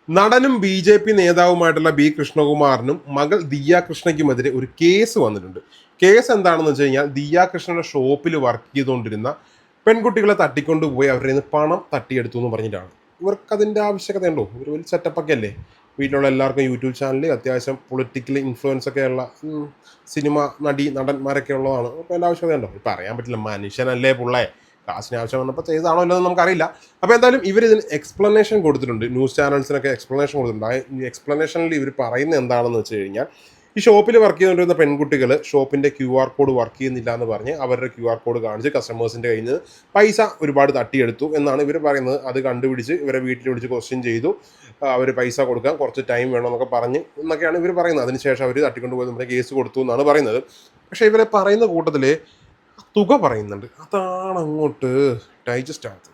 നടനും BJP നേതാവുമായിട്ടുള്ള B കൃഷ്ണകുമാറിനും മകൾ ദിയ കൃഷ്ണയ്ക്കുമെതിരെ ഒരു കേസ് വന്നിട്ടുണ്ട്. കേസ് എന്താണെന്ന് വെച്ച് കഴിഞ്ഞാൽ ദിയ കൃഷ്ണയുടെ ഷോപ്പിൽ വർക്ക് ചെയ്തുകൊണ്ടിരുന്ന പെൺകുട്ടികളെ തട്ടിക്കൊണ്ടുപോയി അവരുടെ നിന്ന് പണം തട്ടിയെടുത്തു എന്ന് പറഞ്ഞിട്ടാണ്. ഇവർക്ക് അതിൻ്റെ ആവശ്യകതയുണ്ടോ? ഒരു വലിയ സെറ്റപ്പൊക്കെ അല്ലേ? വീട്ടിലുള്ള എല്ലാവർക്കും യൂട്യൂബ് ചാനൽ, അത്യാവശ്യം പൊളിറ്റിക്കൽ ഇൻഫ്ലുവൻസ് ഒക്കെ ഉള്ള സിനിമ നടന്മാരൊക്കെ ഉള്ളതാണ്. അപ്പോൾ അതിൻ്റെ ആവശ്യകതയുണ്ടോ? ഇപ്പം അറിയാൻ പറ്റില്ല, മനുഷ്യനല്ലേ പുള്ളേ, കാശിന് ആവശ്യം വന്നപ്പോൾ ചെയ്താണോ അല്ലെന്ന് നമുക്കറിയില്ല. അപ്പോൾ എന്തായാലും ഇവരിതിന് എക്സ്പ്ലനേഷൻ കൊടുത്തിട്ടുണ്ട്, ന്യൂസ് ചാനൽസിനൊക്കെ എക്സ്പ്ലനേഷൻ കൊടുത്തിട്ടുണ്ട്. ആ എക്സ്പ്ലനേഷനിൽ ഇവർ പറയുന്നത് എന്താണെന്ന് വെച്ച് കഴിഞ്ഞാൽ, ഈ ഷോപ്പിൽ വർക്ക് ചെയ്തുകൊണ്ടിരുന്ന പെൺകുട്ടികൾ ഷോപ്പിൻ്റെ QR കോഡ് വർക്ക് ചെയ്യുന്നില്ല എന്ന് പറഞ്ഞ് അവരുടെ QR കോഡ് കാണിച്ച് കസ്റ്റമേഴ്സിൻ്റെ കയ്യിൽ നിന്ന് പൈസ ഒരുപാട് തട്ടിയെടുത്തു എന്നാണ് ഇവർ പറയുന്നത്. അത് കണ്ടുപിടിച്ച് ഇവരെ വീട്ടിൽ വിളിച്ച് ക്വസ്റ്റ്യൻ ചെയ്തു. അവർ പൈസ കൊടുക്കാൻ കുറച്ച് ടൈം വേണമെന്നൊക്കെ പറഞ്ഞ് എന്നൊക്കെയാണ് ഇവർ പറയുന്നത്. അതിനുശേഷം അവർ തട്ടിക്കൊണ്ടുപോയി നമ്മുടെ കേസ് കൊടുത്തു എന്നാണ് പറയുന്നത്. പക്ഷേ ഇവരെ പറയുന്ന കൂട്ടത്തിൽ തുക പറയുന്നുണ്ട്, അതാണ് അങ്ങോട്ട് ഡൈജസ്റ്റ് ആകുന്നത്.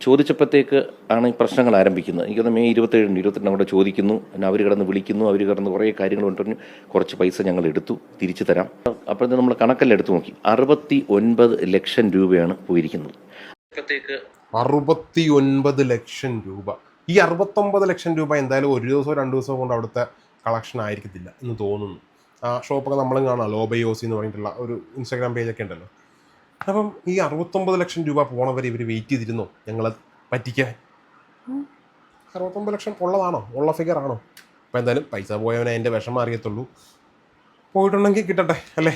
ചോദിച്ചപ്പോഴത്തേക്ക് ആണ് ഈ പ്രശ്നങ്ങൾ ആരംഭിക്കുന്നത്. എനിക്കൊന്ന് മെയ് 27 അവിടെ ചോദിക്കുന്നു, പിന്നെ അവർ കിടന്ന് വിളിക്കുന്നു, അവർ കിടന്ന് കുറേ കാര്യങ്ങൾ പറഞ്ഞു, കുറച്ച് പൈസ ഞങ്ങൾ എടുത്തു, തിരിച്ചു തരാം. അപ്പോഴത്തെ നമ്മൾ കണക്കെല്ലാം എടുത്തു നോക്കി, 69 ലക്ഷം രൂപയാണ് പോയിരിക്കുന്നത്. 69 ലക്ഷം രൂപ. ഈ 69 ലക്ഷം രൂപ എന്തായാലും ഒരു ദിവസമോ 2 ദിവസമോ കൊണ്ട് അവിടുത്തെ കളക്ഷൻ ആയിരിക്കത്തില്ല എന്ന് തോന്നുന്നു. ആ ഷോപ്പൊക്കെ നമ്മളും കാണാം, ലോബയോസി എന്ന് പറഞ്ഞിട്ടുള്ള ഒരു ഇൻസ്റ്റാഗ്രാം പേജൊക്കെ ഉണ്ടല്ലോ. അപ്പം ഈ 69 ലക്ഷം രൂപ പോണവരെ ഇവർ വെയിറ്റ് ചെയ്തിരുന്നോ ഞങ്ങളെ പറ്റിക്കാൻ? 69 ലക്ഷം ഉള്ളതാണോ? ഉള്ള ഫിഗർ ആണോ? അപ്പോൾ എന്തായാലും പൈസ പോയവനെ അതിൻ്റെ വിഷമം അറിയത്തുള്ളൂ. പോയിട്ടുണ്ടെങ്കിൽ കിട്ടട്ടെ അല്ലേ?